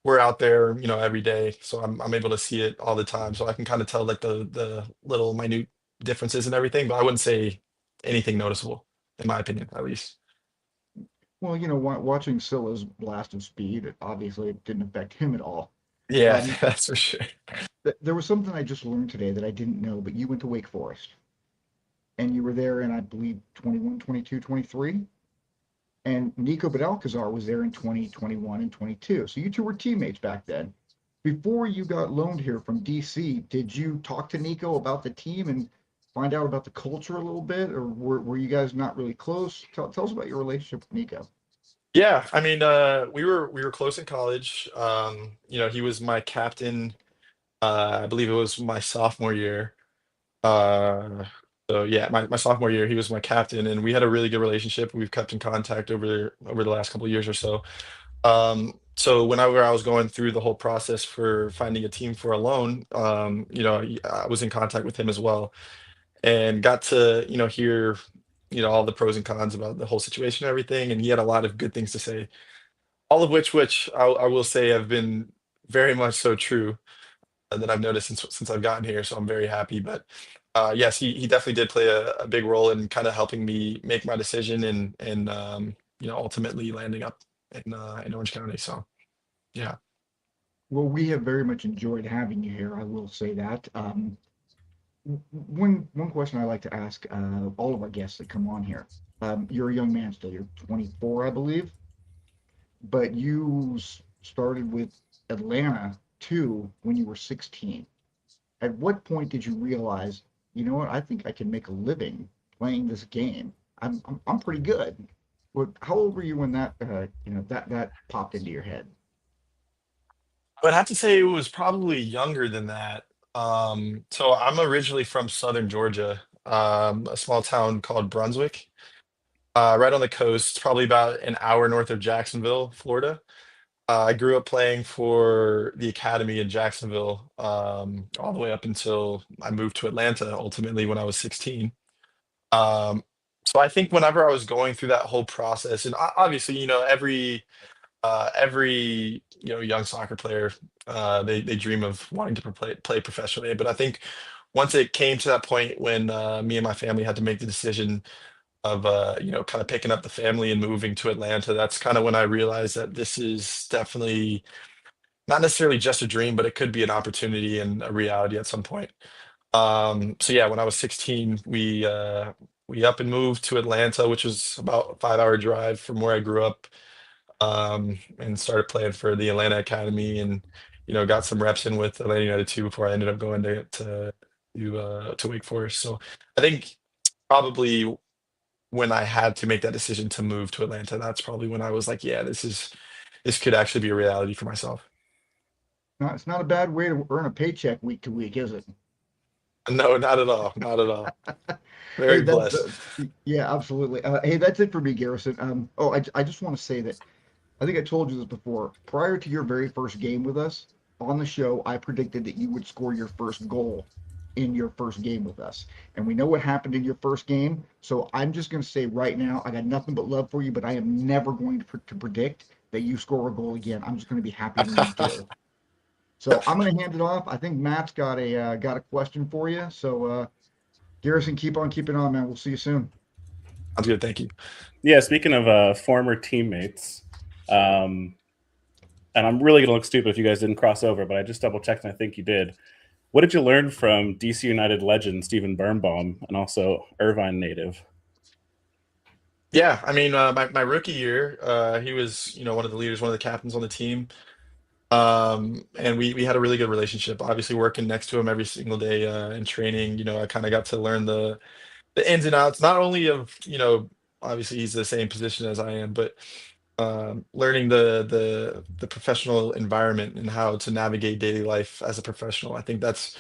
we're out there, every day, so I'm able to see it all the time. So I can kind of tell like the little minute differences and everything, but I wouldn't say anything noticeable, in my opinion, at least. Well, watching Silla's blast of speed, it didn't affect him at all. Yeah, Um, that's for sure. there was something I just learned today that I didn't know, but you went to Wake Forest, and you were there in, I believe, 21, 22, 23. And Nico Bedelcazar was there in 2021 and 22. So you two were teammates back then. Before you got loaned here from DC, did you talk to Nico about the team and find out about the culture a little bit, or were you guys not really close? Tell us about your relationship with Nico. Yeah, I mean, we were close in college. He was my captain. I believe it was my sophomore year. Uh, So yeah, my sophomore year, he was my captain, and we had a really good relationship. We've kept in contact over the last couple of years or so. So whenever I was going through the whole process for finding a team for a loan, I was in contact with him as well, and got to hear all the pros and cons about the whole situation and everything. And he had a lot of good things to say, all of which I will say have been very much so true, that I've noticed since I've gotten here. So I'm very happy. But yes, he definitely did play a big role in kind of helping me make my decision, and ultimately landing up in Orange County. So yeah. Well, we have very much enjoyed having you here. I will say that. One question I like to ask all of our guests that come on here. You're a young man still. You're 24, I believe, but you started with Atlanta too when you were 16. At what point did you realize, you know what, I think I can make a living playing this game? I'm pretty good. How old were you when that that popped into your head? I would have to say it was probably younger than that. So I'm originally from Southern Georgia, a small town called Brunswick, right on the coast, probably about an hour north of Jacksonville, Florida. I grew up playing for the academy in Jacksonville, all the way up until I moved to Atlanta, ultimately when I was 16. Um, so I think whenever I was going through that whole process, and obviously, every young soccer player, they dream of wanting to play professionally. But I think once it came to that point when me and my family had to make the decision of kind of picking up the family and moving to Atlanta, that's kind of when I realized that this is definitely not necessarily just a dream, but it could be an opportunity and a reality at some point. So yeah, when I was 16, we up and moved to Atlanta, which was about a 5-hour drive from where I grew up, and started playing for the Atlanta Academy, and got some reps in with Atlanta United too before I ended up going to Wake Forest. So I think probably when I had to make that decision to move to Atlanta, that's probably when I was like, yeah, this could actually be a reality for myself. No, it's not a bad way to earn a paycheck week to week, is it? No, not at all, not at all. Hey, Very that's blessed. yeah, absolutely. Hey, that's it for me, Garrison. I just want to say that I think I told you this before. Prior to your very first game with us on the show, I predicted that you would score your first goal in your first game with us. And we know what happened in your first game. So I'm just going to say right now, I got nothing but love for you, but I am never going to predict that you score a goal again. I'm just going to be happy when you do. So I'm going to hand it off. I think Matt's got a question for you. So Garrison, keep on keeping on, man. We'll see you soon. Sounds good. Thank you. Yeah, speaking of former teammates, and I'm really going to look stupid if you guys didn't cross over, but I just double checked and I think you did. What did you learn from DC United legend Steven Birnbaum and also Irvine native? Yeah, I mean, my rookie year, he was one of the leaders, one of the captains on the team. And we had a really good relationship. Obviously, working next to him every single day in training, I kind of got to learn the ins and outs, not only of obviously he's the same position as I am, but learning the professional environment and how to navigate daily life as a professional. I think that's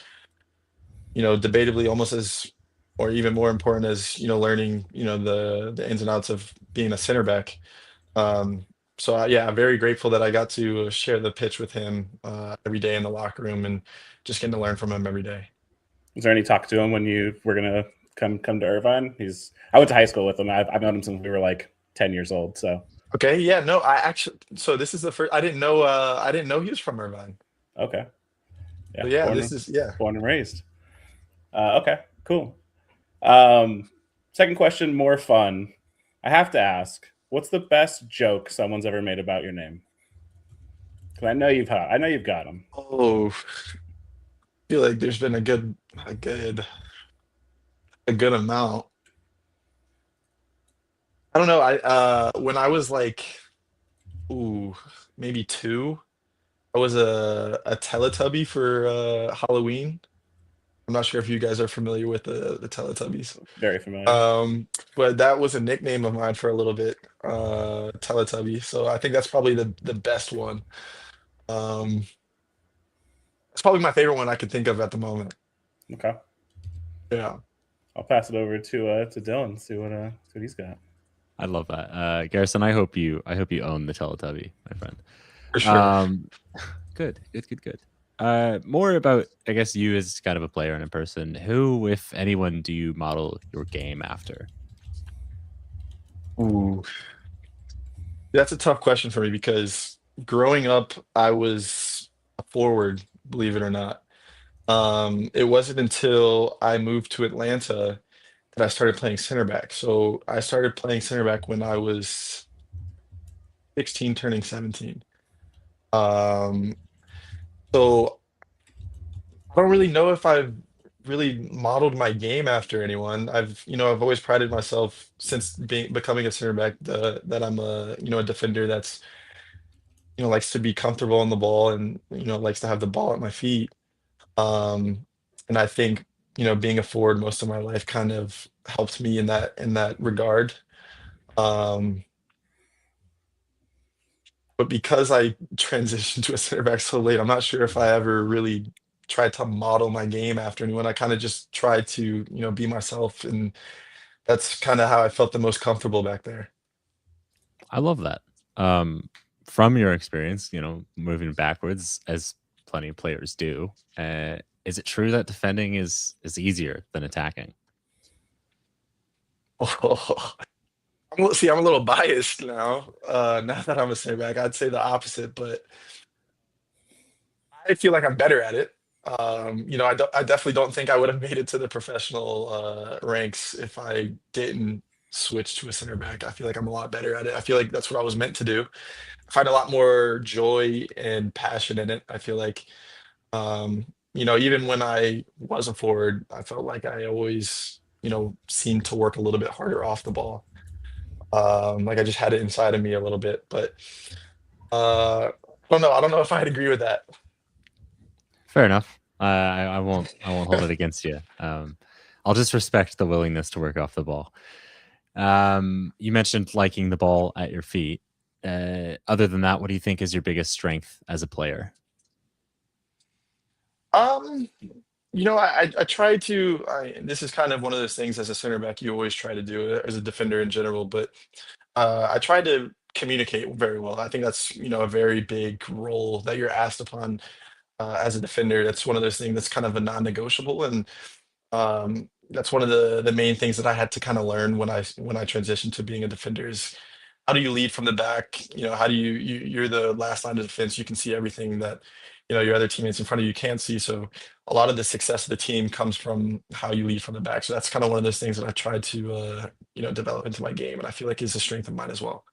debatably almost as or even more important as learning the ins and outs of being a center back. So yeah, I'm very grateful that I got to share the pitch with him every day in the locker room, and just getting to learn from him every day. Was there any talk to him when you were gonna come to Irvine? I went to high school with him. I've known him since we were like 10 years old. So Okay, yeah, no, I actually, so this is the first. I didn't know he was from Irvine. okay, yeah, So yeah, this is yeah. born and raised. Okay, cool. Second question, more fun. I have to ask, what's the best joke someone's ever made about your name? Because I know you've got them. Oh, I feel like there's been a good a good amount. I don't know. I when I was like, ooh, maybe two, I was a Teletubby for Halloween. I'm not sure if you guys are familiar with the Teletubbies. Very familiar. But that was a nickname of mine for a little bit, Teletubby. So I think that's probably the best one. Um, it's probably my favorite one I could think of at the moment. Okay, Yeah. I'll pass it over to Dylan. See what he's got. I love that, Garrison. I hope you own the Teletubby, my friend. For sure. Good. More about, I guess, you as kind of a player and a person. Who, if anyone, do you model your game after? Ooh, that's a tough question for me because growing up, I was a forward, believe it or not. It wasn't until I moved to Atlanta that I started playing center back. So I started playing center back when I was 16, turning 17. Um, so I don't really know if I've really modeled my game after anyone. I've always prided myself since becoming a center back that I'm a defender that's likes to be comfortable on the ball and likes to have the ball at my feet. Um, and I think being a forward most of my life kind of helped me in that regard. Um, but because I transitioned to a center back so late, I'm not sure if I ever really tried to model my game after anyone. I kind of just tried to be myself, and that's kind of how I felt the most comfortable back there. I love that. From your experience, moving backwards, as plenty of players do, is it true that defending is easier than attacking? See, I'm a little biased now. Now that I'm a center back, I'd say the opposite, but I feel like I'm better at it. I definitely don't think I would have made it to the professional ranks if I didn't switch to a center back. I feel like I'm a lot better at it. I feel like that's what I was meant to do. I find a lot more joy and passion in it. I feel like, even when I wasn't forward, I felt like I always, seemed to work a little bit harder off the ball. Like I just had it inside of me a little bit, but I don't know. I don't know if I'd agree with that. Fair enough. I won't hold it against you. I'll just respect the willingness to work off the ball. You mentioned liking the ball at your feet. Other than that, what do you think is your biggest strength as a player? I try to. This is kind of one of those things as a center back you always try to do as a defender in general, but I try to communicate very well. I think that's a very big role that you're asked upon as a defender. That's one of those things that's kind of a non-negotiable, and that's one of the main things that I had to kind of learn when I transitioned to being a defender is how do you lead from the back? How do you're the last line of defense. You can see everything that your other teammates in front of you can't see. So a lot of the success of the team comes from how you lead from the back. So that's kind of one of those things that I tried to develop into my game, and I feel like is a strength of mine as well.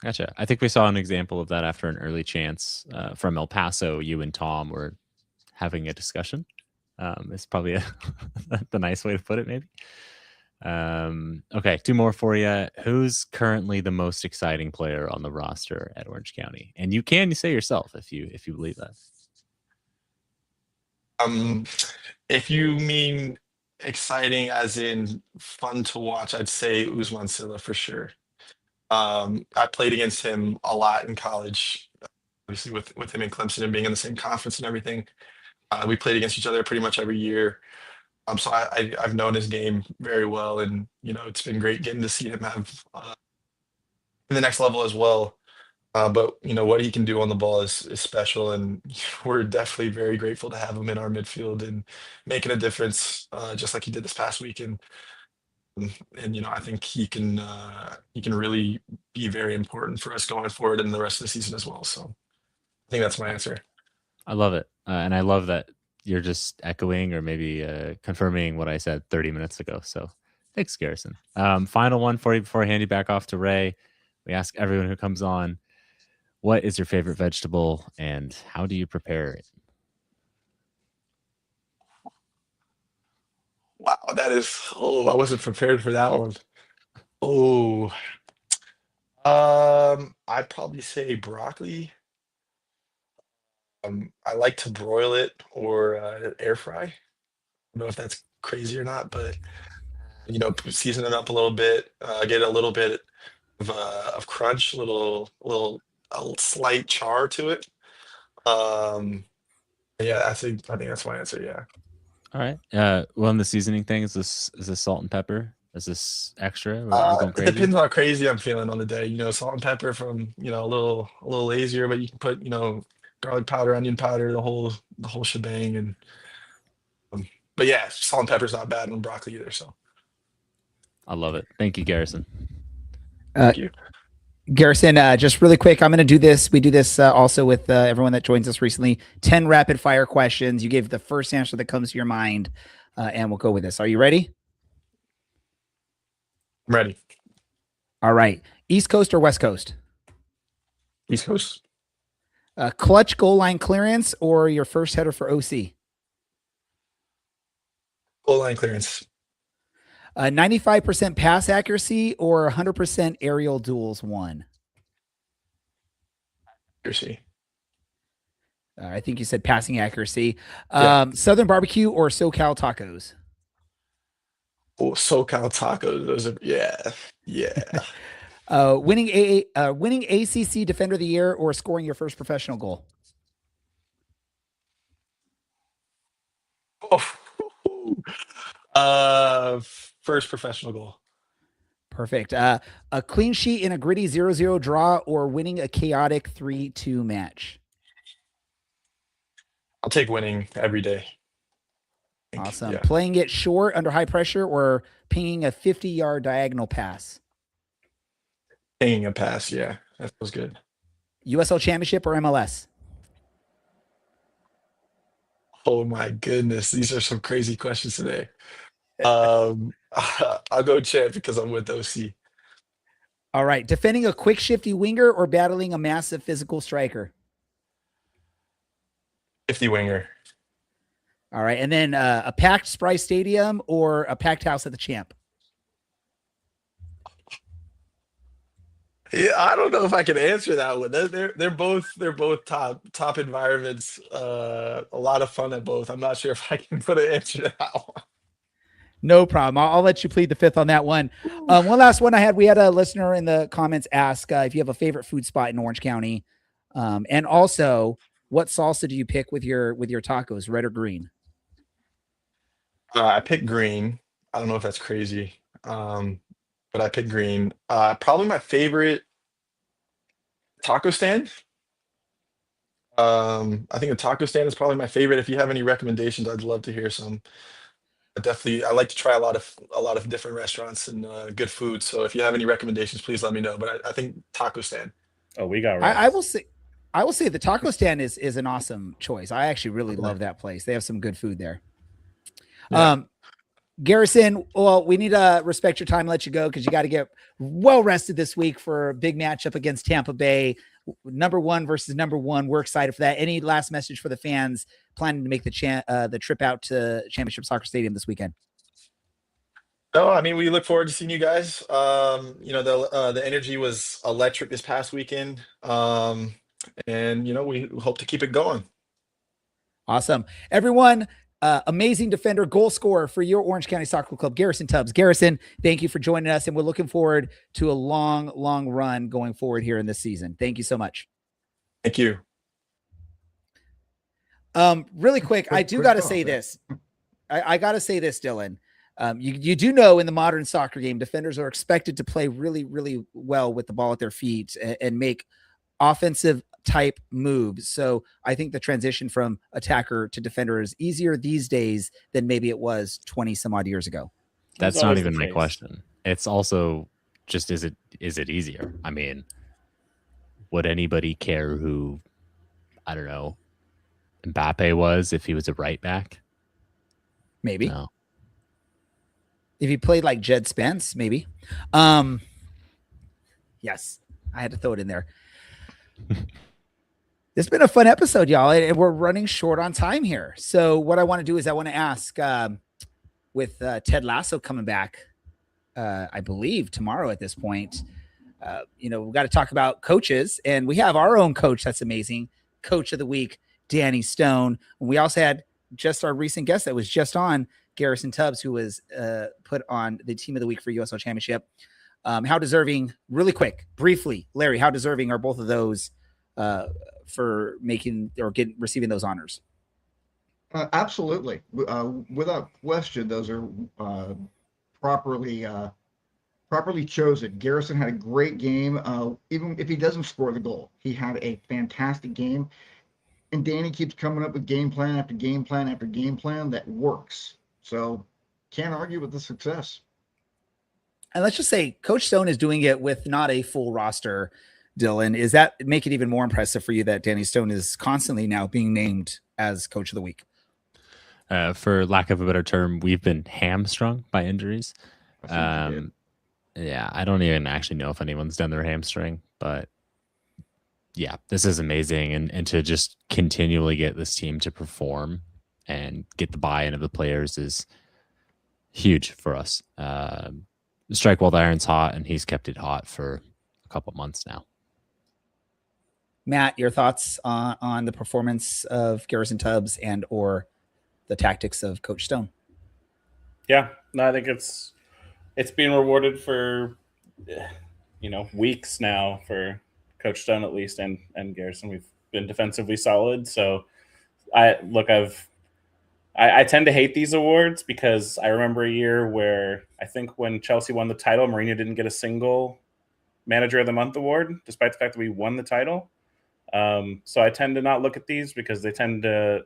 Gotcha. I think we saw an example of that after an early chance from El Paso. You and Tom were having a discussion. It's probably the nice way to put it, maybe. Okay, two more for you. Who's currently the most exciting player on the roster at Orange County? And you can say yourself if you believe that. If you mean exciting as in fun to watch, I'd say Usman Silla for sure. I played against him a lot in college, obviously with him in Clemson and being in the same conference and everything. We played against each other pretty much every year. So I've known his game very well, and it's been great getting to see him have in the next level as well. But what he can do on the ball is special, and we're definitely very grateful to have him in our midfield and making a difference, just like he did this past weekend. And I think he can really be very important for us going forward in the rest of the season as well. So I think that's my answer. I love it, and I love that you're just echoing or maybe confirming what I said 30 minutes ago. So thanks, Garrison. Final one for you before I hand you back off to Ray. We ask everyone who comes on, what is your favorite vegetable and how do you prepare it? Wow, I wasn't prepared for that one. Oh, I'd probably say broccoli. I like to broil it or air fry. I don't know if that's crazy or not, but season it up a little bit, get a little bit of crunch, a slight char to it. Yeah, I think that's my answer. Yeah. All right. Well, in the seasoning thing, is this salt and pepper? Is this extra? Are we going It crazy? depends on how crazy I'm feeling on the day. Salt and pepper from, a little lazier, but you can put, garlic powder, onion powder, the whole shebang. And but yeah, salt and pepper's not bad on broccoli either. So I love it. Thank you, Garrison. thank you. Garrison, just really quick, I'm going to do this. We do this also with everyone that joins us recently. 10 rapid fire questions. You give the first answer that comes to your mind, and we'll go with this. Are you ready? I'm ready. All right. East Coast or West Coast? East Coast. Clutch goal line clearance or your first header for OC? Goal line clearance. 95% pass accuracy or 100% aerial duels won? Accuracy. I think you said passing accuracy. Yeah. Southern barbecue or SoCal tacos? Oh, SoCal tacos. Those are yeah. Winning ACC Defender of the Year or scoring your first professional goal? First professional goal. Perfect. A clean sheet in a gritty 0-0 draw or winning a chaotic 3-2 match? I'll take winning every day. Awesome. Yeah. Playing it short under high pressure or pinging a 50-yard diagonal pass? Pinging a pass. Yeah, that feels good. USL Championship or MLS? Oh my goodness, these are some crazy questions today. I'll go champ because I'm with OC. All right. Defending a quick, shifty winger or battling a massive physical striker? 50 winger. All right. And then a packed Spry Stadium or a packed house at the Champ? Yeah, I don't know if I can answer that one. They're both top environments. A lot of fun at both. I'm not sure if I can put an answer to that one. No problem. I'll let you plead the fifth on that one. One last one I had. We had a listener in the comments ask if you have a favorite food spot in Orange County, and also what salsa do you pick with your tacos, red or green? I picked green. I don't know if that's crazy, but I picked green. Probably my favorite taco stand. I think a taco stand is probably my favorite. If you have any recommendations, I'd love to hear some. I like to try a lot of different restaurants and good food. So if you have any recommendations, please let me know. But I think taco stand. Oh, we got I will say the taco stand is an awesome choice. I actually really love that place. They have some good food there. Yeah. Garrison, well, we need to respect your time and let you go because you got to get well rested this week for a big matchup against Tampa Bay. Number 1 versus number 1. We're excited for that. Any last message for the fans planning to make the trip out to Championship Soccer Stadium this weekend? No, I mean, we look forward to seeing you guys. The energy was electric this past weekend. And we hope to keep it going. Awesome. Everyone, amazing defender, goal scorer for your Orange County Soccer Club, Garrison Tubbs. Garrison, thank you for joining us, and we're looking forward to a long, long run going forward here in this season. Thank you so much. Thank you. Really quick, I do got to say this. I got to say this, Dylan. You do know in the modern soccer game, defenders are expected to play really, really well with the ball at their feet and make offensive type moves. So I think the transition from attacker to defender is easier these days than maybe it was 20 some odd years ago. That's not even my question. It's also just, is it easier? I mean, would anybody care who, I don't know, Mbappe was if he was a right back? Maybe. No. If he played like Jed Spence, maybe. Yes, I had to throw it in there. It's been a fun episode, y'all, and we're running short on time here. So what I want to do is I want to ask, with Ted Lasso coming back, I believe tomorrow at this point, we've got to talk about coaches, and we have our own coach that's amazing, Coach of the Week, Danny Stone. And we also had just our recent guest that was just on, Garrison Tubbs, who was put on the Team of the Week for USL Championship. How deserving, really quick, briefly, Larry, how deserving are both of those for making or receiving those honors? Absolutely. Without question, those are properly properly chosen. Garrison had a great game. Even if he doesn't score the goal, he had a fantastic game. And Danny keeps coming up with game plan after game plan after game plan that works. So can't argue with the success. And let's just say Coach Stone is doing it with not a full roster, Dylan. Is that make it even more impressive for you that Danny Stone is constantly now being named as Coach of the Week? For lack of a better term, we've been hamstrung by injuries. I think you did. Yeah, I don't even actually know if anyone's done their hamstring, but yeah, this is amazing. And to just continually get this team to perform and get the buy-in of the players is huge for us. Strike while the iron's hot, and he's kept it hot for a couple months now. Matt, your thoughts on the performance of Garrison Tubbs and or the tactics of Coach Stone? Yeah, no, I think it's been rewarded for weeks now for Coach Stone at least, and Garrison. We've been defensively solid. So I tend to hate these awards because I remember a year where I think when Chelsea won the title, Mourinho didn't get a single Manager of the Month award, despite the fact that we won the title. So I tend to not look at these because they tend to,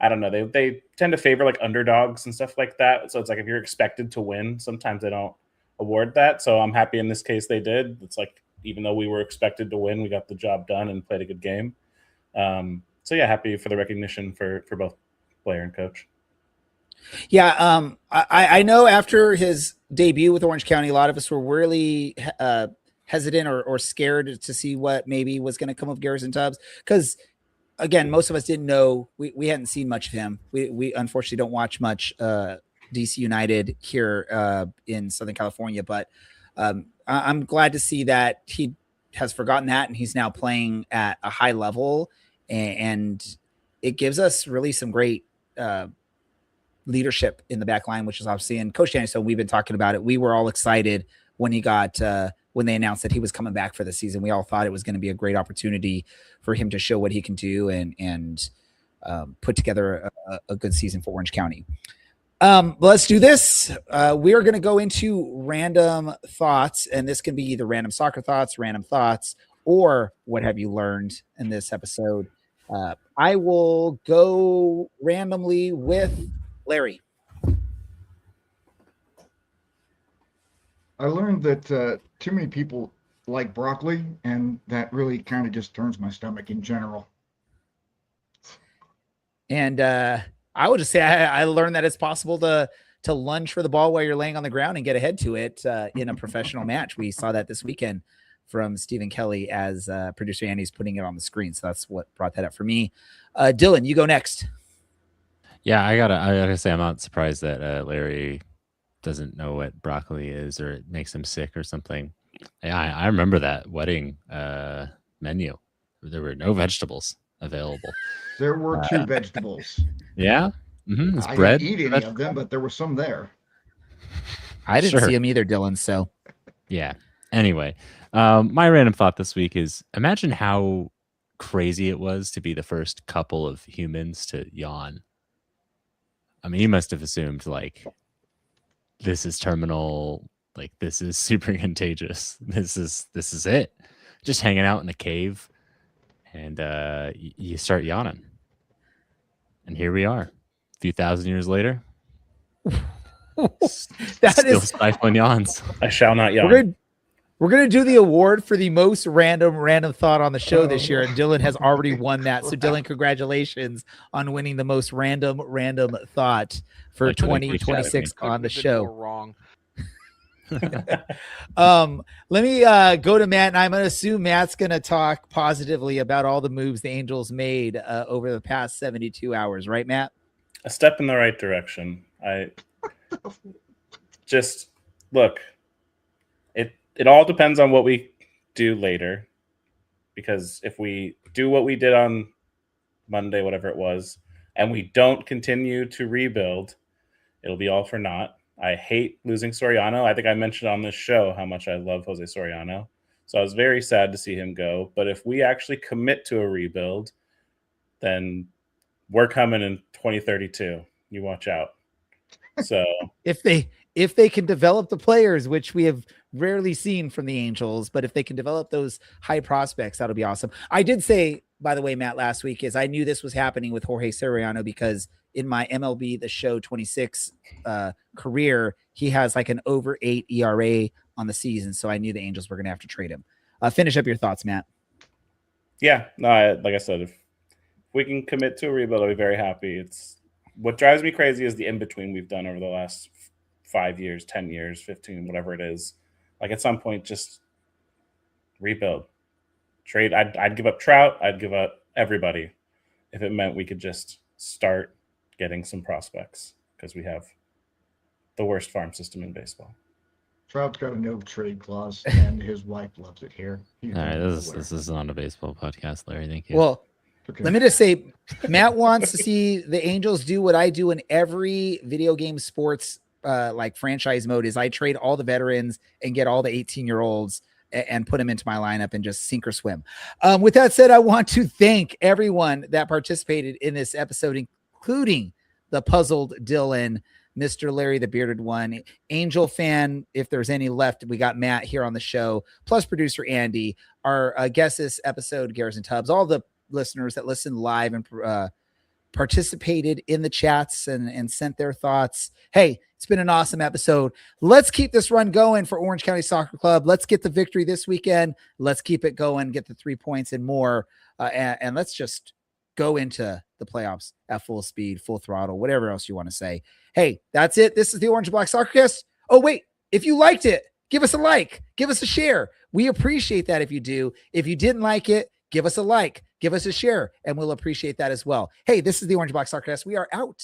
I don't know, they tend to favor like underdogs and stuff like that. So it's like if you're expected to win, sometimes they don't award that. So I'm happy in this case they did. It's like even though we were expected to win, we got the job done and played a good game. So yeah, happy for the recognition for both player and coach. Yeah, I know after his debut with Orange County, a lot of us were really hesitant or scared to see what maybe was going to come of Garrison Tubbs because, again, most of us didn't know. We hadn't seen much of him. We unfortunately don't watch much DC United here in Southern California, but I'm glad to see that he has forgotten that and he's now playing at a high level, and it gives us really some great leadership in the back line, which is obviously, and Coach Danny, so we've been talking about it. We were all excited when he got when they announced that he was coming back for the season. We all thought it was going to be a great opportunity for him to show what he can do and put together a good season for Orange County. Let's do this. We are going to go into random thoughts, and this can be either random soccer thoughts, random thoughts, or what have you learned in this episode. I will go randomly with Larry. I learned that too many people like broccoli, and that really kind of just turns my stomach in general. And I would just say I learned that it's possible to lunge for the ball while you're laying on the ground and get ahead to it in a professional match. We saw that this weekend from Stephen Kelly as producer Andy's putting it on the screen. So that's what brought that up for me. Dylan, you go next. Yeah, I gotta say I'm not surprised that Larry doesn't know what broccoli is or it makes him sick or something. Yeah, I remember that wedding menu. There were no vegetables available. There were 2 vegetables. Yeah, it's I bread. didn't eat any of them, but there were some there. I didn't see him either, Dylan. So yeah. Anyway, my random thought this week is imagine how crazy it was to be the first couple of humans to yawn. I mean, you must have assumed like this is terminal, like this is super contagious. This is it. Just hanging out in a cave, and you start yawning, and here we are, a few thousand years later. Still stifling yawns. I shall not yawn. We're gonna do the award for the most random thought on the show this year, and Dylan has already won that. So Dylan, congratulations on winning the most random thought for 2026 on the show. Wrong. Let me go to Matt, and I'm gonna assume Matt's gonna talk positively about all the moves the Angels made over the past 72 hours, right, Matt? A step in the right direction. I just look. It all depends on what we do later, because if we do what we did on Monday, whatever it was, and we don't continue to rebuild, it'll be all for naught. I hate losing Soriano. I think I mentioned on this show how much I love Jose Soriano. So I was very sad to see him go. But if we actually commit to a rebuild, then we're coming in 2032. You watch out. So if they can develop the players, which we have rarely seen from the Angels, but if they can develop those high prospects, that'll be awesome. I did say, by the way, Matt, last week is I knew this was happening with Jorge Soriano because in my MLB The Show 26 career, he has like an over 8 ERA on the season. So I knew the Angels were going to have to trade him. Finish up your thoughts, Matt. Yeah, no, like I said, if we can commit to a rebuild, I'll be very happy. It's what drives me crazy is the in-between we've done over the last 5 years, 10 years, 15, whatever it is. Like at some point, just rebuild, trade. I'd give up Trout. I'd give up everybody if it meant we could just start getting some prospects because we have the worst farm system in baseball. Trout's got a no trade clause, and his wife loves it here. All right, this is not a baseball podcast, Larry. Thank you. Well, Okay. let me just say, Matt wants to see the Angels do what I do in every video game sports like franchise mode is I trade all the veterans and get all the 18-year-olds and put them into my lineup and just sink or swim. With that said, I want to thank everyone that participated in this episode, including the puzzled Dylan, Mr. Larry, the bearded one, Angel fan. If there's any left, we got Matt here on the show, plus producer Andy, our guest this episode, Garrison Tubbs, all the listeners that listened live and participated in the chats and sent their thoughts. Hey, it's been an awesome episode. Let's keep this run going for Orange County Soccer Club. Let's get the victory this weekend. Let's keep it going, get the 3 points and more. And let's just go into the playoffs at full speed, full throttle, whatever else you want to say. Hey, that's it. This is the Orange and Black SoccerCast. Oh, wait, if you liked it, give us a like, give us a share. We appreciate that if you do. If you didn't like it, give us a like, give us a share, and we'll appreciate that as well. Hey, this is the Orange Black SoccerCast. We are out.